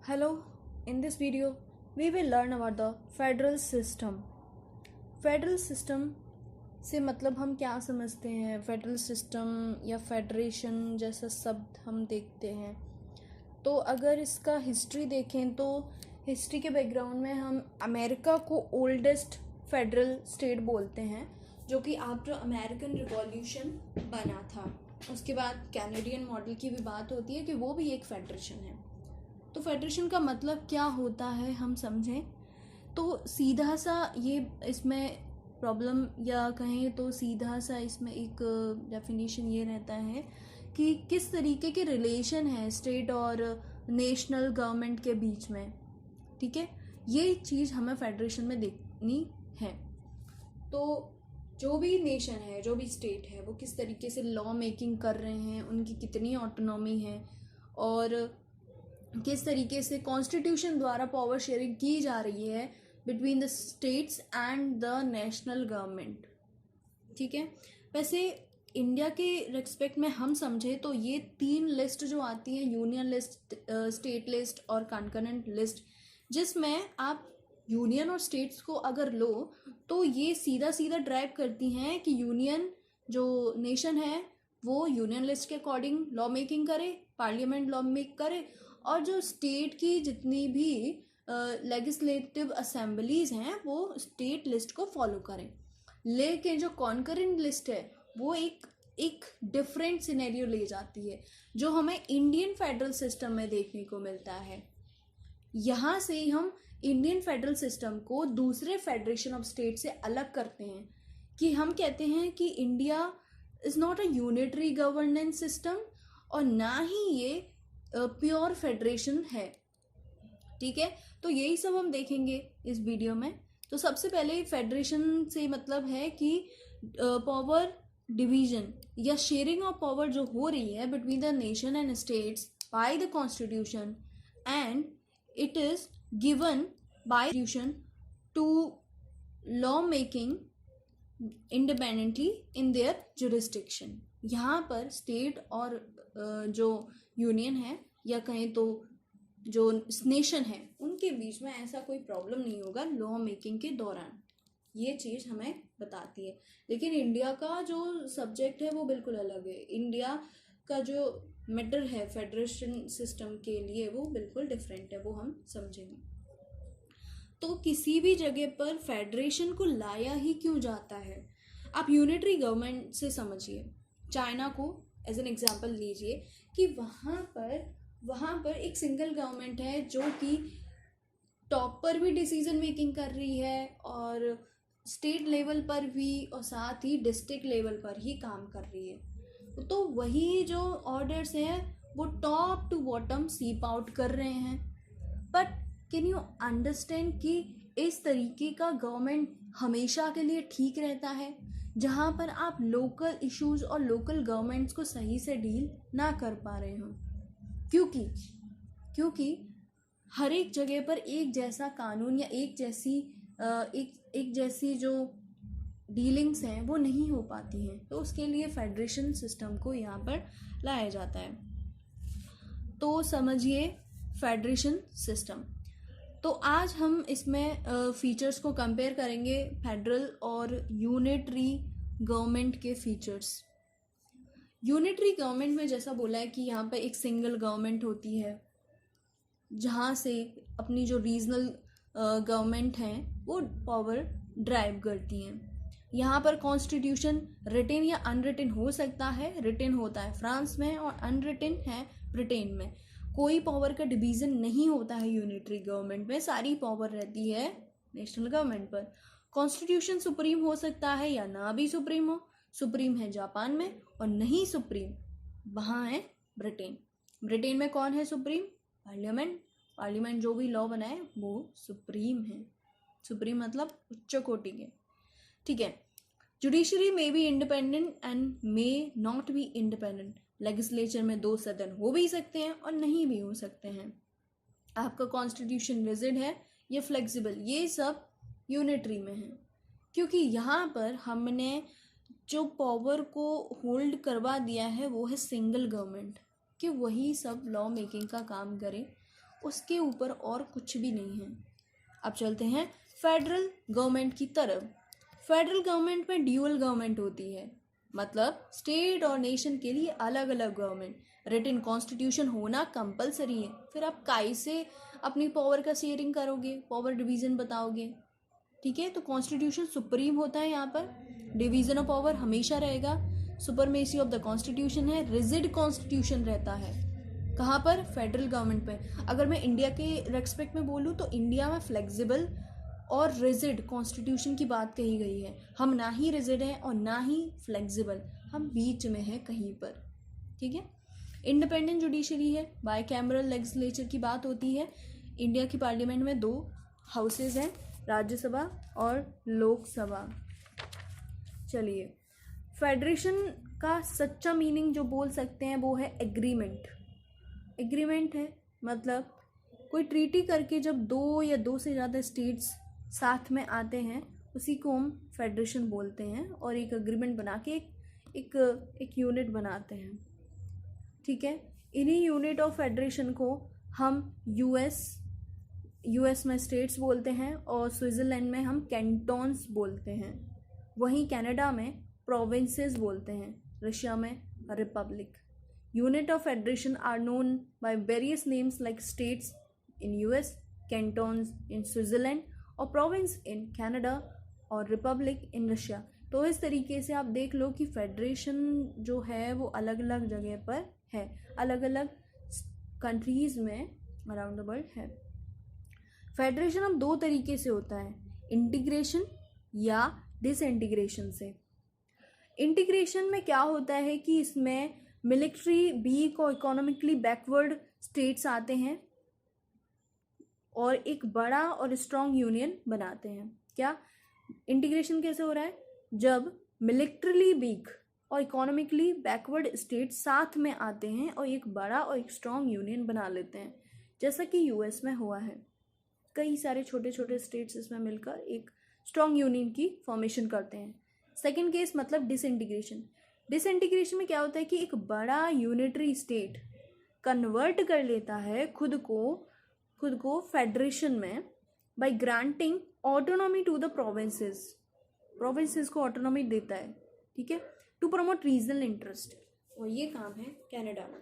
Hello, in this video, we will learn about the federal system. Federal system से मतलब हम क्या समझते हैं? फेडरल सिस्टम या फेडरेशन जैसा शब्द हम देखते हैं। तो अगर इसका हिस्ट्री देखें तो हिस्ट्री के बैकग्राउंड में हम अमेरिका को ओल्डेस्ट फेडरल स्टेट बोलते हैं, जो कि आफ्टर अमेरिकन रिवॉल्यूशन बना था। उसके बाद कैनेडियन मॉडल की भी बात होती है कि वो भी एक फेडरेशन है। तो फेडरेशन का मतलब क्या होता है हम समझें तो सीधा सा ये इसमें प्रॉब्लम या कहें तो सीधा सा इसमें एक डेफिनेशन ये रहता है कि किस तरीके के रिलेशन है स्टेट और नेशनल गवर्नमेंट के बीच में। ठीक है, ये चीज़ हमें फेडरेशन में देखनी है। तो जो भी नेशन है, जो भी स्टेट है, वो किस तरीके से लॉ मेकिंग कर रहे हैं, उनकी कितनी ऑटोनॉमी है और किस तरीके से कॉन्स्टिट्यूशन द्वारा पावर शेयरिंग की जा रही है between the states and the national government. ठीक है, वैसे इंडिया के रेस्पेक्ट में हम समझे तो ये तीन लिस्ट जो आती है, यूनियन लिस्ट, स्टेट लिस्ट और कॉन्करेंट लिस्ट, जिसमें आप यूनियन और स्टेट्स को अगर लो तो ये सीधा सीधा ड्राइव करती हैं कि यूनियन जो नेशन है वो यूनियन लिस्ट के अकॉर्डिंग लॉ मेकिंग करे, पार्लियामेंट लॉ मेक करे, और जो स्टेट की जितनी भी लेजिस्लेटिव असेंबलीज हैं वो स्टेट लिस्ट को फॉलो करें। लेकिन जो कॉन्करेंट लिस्ट है वो एक डिफरेंट सिनेरियो ले जाती है, जो हमें इंडियन फेडरल सिस्टम में देखने को मिलता है। यहाँ से ही हम इंडियन फेडरल सिस्टम को दूसरे फेडरेशन ऑफ स्टेट से अलग करते हैं कि हम कहते हैं कि India is not a unitary governance system और ना ही ये प्योर फेडरेशन है। ठीक है, तो यही सब हम देखेंगे इस वीडियो में। तो सबसे पहले फेडरेशन से मतलब है कि पावर डिवीजन या शेयरिंग ऑफ पावर जो हो रही है between the nation and states by the constitution, and it is given by constitution to law making independently in their jurisdiction. यहाँ पर स्टेट और जो यूनियन है या कहें तो जो नेशन है उनके बीच में ऐसा कोई प्रॉब्लम नहीं होगा लॉ मेकिंग के दौरान, ये चीज़ हमें बताती है। लेकिन इंडिया का जो सब्जेक्ट है वो बिल्कुल अलग है। इंडिया का जो मैटर है फेडरेशन सिस्टम के लिए वो बिल्कुल डिफरेंट है, वो हम समझेंगे। तो किसी भी जगह पर फेडरेशन को लाया ही क्यों जाता है? आप यूनिटरी गवर्नमेंट से समझिए। चाइना को एज एन एग्जांपल लीजिए कि वहाँ पर एक सिंगल गवर्नमेंट है जो कि टॉप पर भी डिसीजन मेकिंग कर रही है और स्टेट लेवल पर भी और साथ ही डिस्ट्रिक्ट लेवल पर ही काम कर रही है। तो वही जो ऑर्डर्स हैं वो टॉप टू बॉटम सीप आउट कर रहे हैं। बट कैन यू अंडरस्टैंड कि इस तरीके का गवर्नमेंट हमेशा के लिए ठीक रहता है, जहाँ पर आप लोकल इश्यूज और लोकल गवर्नमेंट्स को सही से डील ना कर पा रहे हो? क्योंकि हर एक जगह पर एक जैसा कानून या एक जैसी जो डीलिंग्स हैं वो नहीं हो पाती हैं। तो उसके लिए फेडरेशन सिस्टम को यहाँ पर लाया जाता है। तो समझिए फेडरेशन सिस्टम। तो आज हम इसमें फीचर्स को कंपेयर करेंगे, फेडरल और यूनिटरी गवर्नमेंट के फीचर्स। यूनिटरी गवर्नमेंट में जैसा बोला है कि यहाँ पर एक सिंगल गवर्नमेंट होती है, जहाँ से अपनी जो रीजनल गवर्नमेंट हैं वो पावर ड्राइव करती हैं। यहाँ पर कॉन्स्टिट्यूशन रिटन या अनरिटन हो सकता है। रिटन होता है फ्रांस में और अनरिटन है ब्रिटेन में। कोई पावर का डिवीज़न नहीं होता है यूनिटरी गवर्नमेंट में, सारी पावर रहती है नेशनल गवर्नमेंट पर। कॉन्स्टिट्यूशन सुप्रीम हो सकता है या ना भी सुप्रीम हो। सुप्रीम है जापान में और नहीं सुप्रीम वहाँ है ब्रिटेन। ब्रिटेन में कौन है सुप्रीम? पार्लियामेंट जो भी लॉ बनाए वो सुप्रीम है। सुप्रीम मतलब उच्च कोटि के। ठीक है, जुडिशरी में be independent and may not be independent. Legislature में 2 सदन हो भी सकते हैं और नहीं भी हो सकते हैं। आपका कॉन्स्टिट्यूशन रिजिड है या फ्लेक्सिबल, ये सब यूनिटरी में है। क्योंकि यहाँ पर हमने जो पावर को होल्ड करवा दिया है वो है सिंगल गवर्नमेंट, कि वही सब लॉ मेकिंग का काम करे उसके ऊपर और कुछ भी नहीं है। अब चलते हैं फेडरल गवर्नमेंट की तरफ। फेडरल गवर्नमेंट में ड्यूअल गवर्नमेंट होती है, मतलब स्टेट और नेशन के लिए अलग अलग गवर्नमेंट। रिटन कॉन्स्टिट्यूशन होना कंपलसरी है, फिर आप काई से अपनी पावर का शेयरिंग करोगे, पावर डिवीजन बताओगे। ठीक है, तो कॉन्स्टिट्यूशन सुप्रीम होता है, यहाँ पर डिवीजन ऑफ पावर हमेशा रहेगा। सुपरमेसी ऑफ द कॉन्स्टिट्यूशन है, रिजिड कॉन्स्टिट्यूशन रहता है कहाँ पर, फेडरल गवर्नमेंट पे। अगर मैं इंडिया के रेस्पेक्ट में बोलूँ तो इंडिया में फ्लेक्सिबल और रिजिड कॉन्स्टिट्यूशन की बात कही गई है। हम ना ही रिजिड हैं और ना ही फ्लेक्सिबल, हम बीच में हैं कहीं पर। ठीक है, इंडिपेंडेंट जुडिशरी है, बाय कैमरल लेजिस्लेचर की बात होती है। इंडिया की पार्लियामेंट में 2 हाउसेज हैं, राज्यसभा और लोकसभा। चलिए, फेडरेशन का सच्चा मीनिंग जो बोल सकते हैं वो है एग्रीमेंट। एग्रीमेंट है मतलब कोई ट्रीटी करके जब 2 या 2 से ज़्यादा स्टेट्स साथ में आते हैं उसी को हम फेडरेशन बोलते हैं, और एक एग्रीमेंट बना के एक यूनिट बनाते हैं। ठीक है, इन्हीं यूनिट ऑफ फेडरेशन को हम यूएस में स्टेट्स बोलते हैं और स्विट्ज़रलैंड में हम कैंटोन्स बोलते हैं। वहीं कनाडा में प्रोविंसेस बोलते हैं, रशिया में republic. Unit of federation are known by various names like states in US, cantons in Switzerland और प्रोविंस इन कनाडा और रिपब्लिक इन रशिया। तो इस तरीके से आप देख लो कि फेडरेशन जो है वो अलग अलग जगह पर है, अलग अलग कंट्रीज़ में अराउंड द वर्ल्ड है। फेडरेशन अब 2 तरीके से होता है, इंटीग्रेशन या डिसइंटीग्रेशन से। इंटीग्रेशन में क्या होता है कि इसमें मिलिट्री वीक और इकोनॉमिकली बैकवर्ड स्टेट्स आते हैं और एक बड़ा और स्ट्रॉन्ग यूनियन बनाते हैं। क्या इंटीग्रेशन कैसे हो रहा है, जब मिलिट्रीली वीक और इकोनॉमिकली बैकवर्ड स्टेट साथ में आते हैं और एक बड़ा और एक स्ट्रॉन्ग यूनियन बना लेते हैं, जैसा कि यूएस में हुआ है। कई सारे छोटे छोटे स्टेट्स इसमें मिलकर एक स्ट्रॉन्ग यूनियन की फॉर्मेशन करते हैं। सेकेंड केस मतलब डिसइंटीग्रेशन। डिसइंटीग्रेशन में क्या होता है कि एक बड़ा यूनिटरी स्टेट कन्वर्ट कर लेता है खुद को फेडरेशन में by granting autonomy to the provinces को ऑटोनॉमी देता है। ठीक है, टू प्रमोट रीजनल इंटरेस्ट, और ये काम है कनाडा में,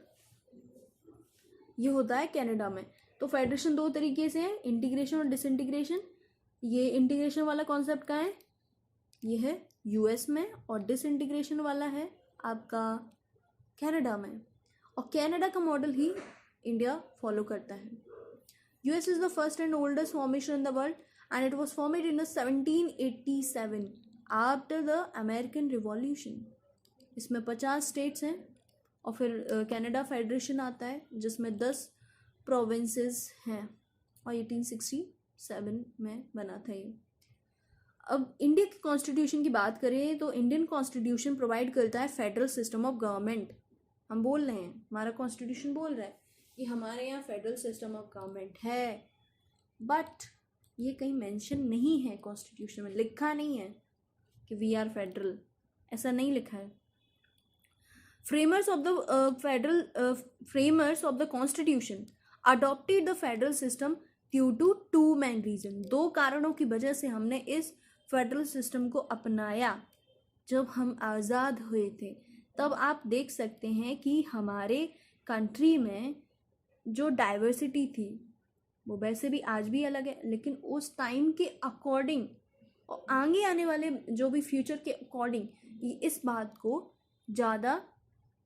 ये होता है कनाडा में। तो फेडरेशन 2 तरीके से है, इंटीग्रेशन और डिसइंटीग्रेशन। ये इंटीग्रेशन वाला कॉन्सेप्ट का है, ये है यूएस में, और डिसइंटीग्रेशन वाला है आपका कनाडा में, और कनाडा का मॉडल ही इंडिया फॉलो करता है। US is the first and oldest formation in the world and it was formed in 1787 after the American revolution. इसमें 50 स्टेट्स हैं और फिर कनाडा फेडरेशन आता है जिसमें 10 प्रोविंसेस हैं, और 1867 में बना था ये। अब इंडिया की कॉन्स्टिट्यूशन की बात करें तो इंडियन कॉन्स्टिट्यूशन प्रोवाइड करता है फेडरल सिस्टम ऑफ गवर्नमेंट। हम बोल रहे हैं, हमारा कॉन्स्टिट्यूशन बोल रहा है कि हमारे यहाँ फेडरल सिस्टम ऑफ गवर्नमेंट है, बट ये कहीं मेंशन नहीं है कॉन्स्टिट्यूशन में, लिखा नहीं है कि वी आर फेडरल, ऐसा नहीं लिखा है। Framers of the constitution adopted the federal system due to 2 main reason. 2 कारणों की वजह से हमने इस फेडरल सिस्टम को अपनाया। जब हम आज़ाद हुए थे तब आप देख सकते हैं कि हमारे कंट्री में जो डाइवर्सिटी थी वो वैसे भी आज भी अलग है, लेकिन उस टाइम के अकॉर्डिंग और आगे आने वाले जो भी फ्यूचर के अकॉर्डिंग इस बात को ज़्यादा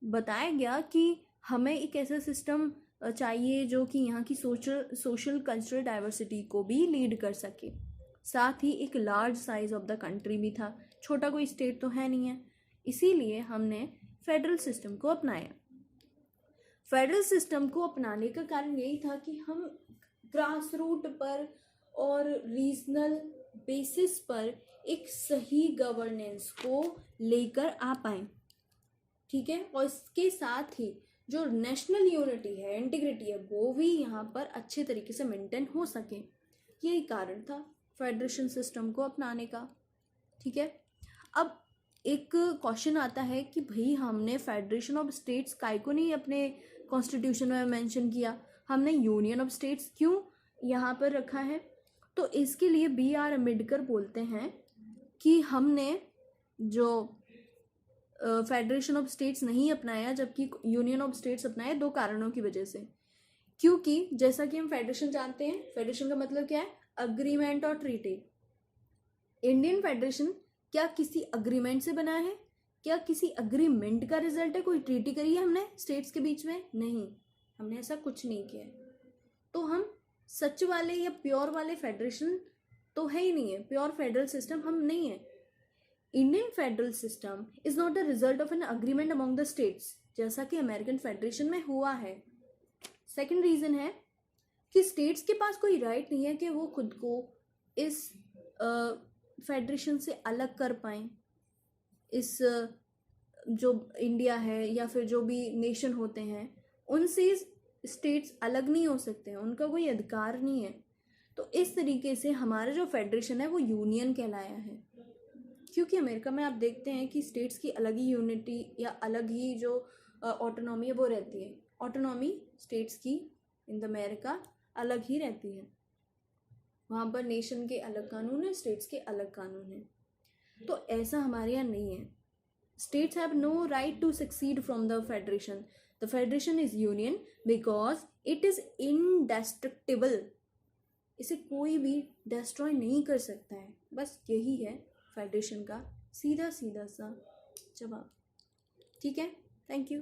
बताया गया कि हमें एक ऐसा सिस्टम चाहिए जो कि यहाँ की सोशल कल्चरल डाइवर्सिटी को भी लीड कर सके। साथ ही एक large size of the country भी था, छोटा कोई स्टेट तो है नहीं है, इसीलिए हमने फेडरल सिस्टम को अपनाया। फेडरल सिस्टम को अपनाने का कारण यही था कि हम ग्रास रूट पर और रीजनल बेसिस पर एक सही गवर्नेंस को लेकर आ पाए। ठीक है, और इसके साथ ही जो नेशनल यूनिटी है, इंटीग्रिटी है, वो भी यहाँ पर अच्छे तरीके से मेंटेन हो सके। यही कारण था फेडरेशन सिस्टम को अपनाने का। ठीक है, अब एक क्वेश्चन आता है कि भाई हमने फेडरेशन ऑफ स्टेट्स काय को नहीं अपने कॉन्स्टिट्यूशन में मेंशन किया। हमने यूनियन ऑफ स्टेट्स क्यों यहाँ पर रखा है? तो इसके लिए B.R. अम्बेडकर बोलते हैं कि हमने जो फेडरेशन ऑफ स्टेट्स नहीं अपनाया जबकि यूनियन ऑफ स्टेट्स अपनाया, दो कारणों की वजह से। क्योंकि जैसा कि हम फेडरेशन जानते हैं, फेडरेशन का मतलब क्या है? अग्रीमेंट और ट्रीटी। इंडियन फेडरेशन क्या किसी अग्रीमेंट से बना है? क्या किसी अग्रीमेंट का रिजल्ट है? कोई ट्रीटी करी है हमने स्टेट्स के बीच में? नहीं, हमने ऐसा कुछ नहीं किया है। तो हम सच वाले या प्योर वाले फेडरेशन तो है ही नहीं है, प्योर फेडरल सिस्टम हम नहीं है। Indian federal system is not the result of an agreement among the states, जैसा कि अमेरिकन फेडरेशन में हुआ है। सेकेंड रीजन है कि स्टेट्स के पास कोई राइट नहीं है कि वो खुद को इस फेडरेशन से अलग कर पाएं। इस जो इंडिया है या फिर जो भी नेशन होते हैं उनसे स्टेट्स अलग नहीं हो सकते हैं, उनका कोई अधिकार नहीं है। तो इस तरीके से हमारा जो फेडरेशन है वो यूनियन कहलाया है। क्योंकि अमेरिका में आप देखते हैं कि स्टेट्स की अलग ही यूनिटी या अलग ही जो ऑटोनॉमी है वो रहती है। ऑटोनॉमी स्टेट्स की इन द अमेरिका अलग ही रहती है। वहाँ पर नेशन के अलग कानून है, स्टेट्स के अलग कानून है। तो ऐसा हमारे यहाँ नहीं है। States have no right to succeed from the federation. The federation is union because it is indestructible. इसे कोई भी डिस्ट्रॉय नहीं कर सकता है। बस यही है फेडरेशन का सीधा सीधा सा जवाब। ठीक है, थैंक यू।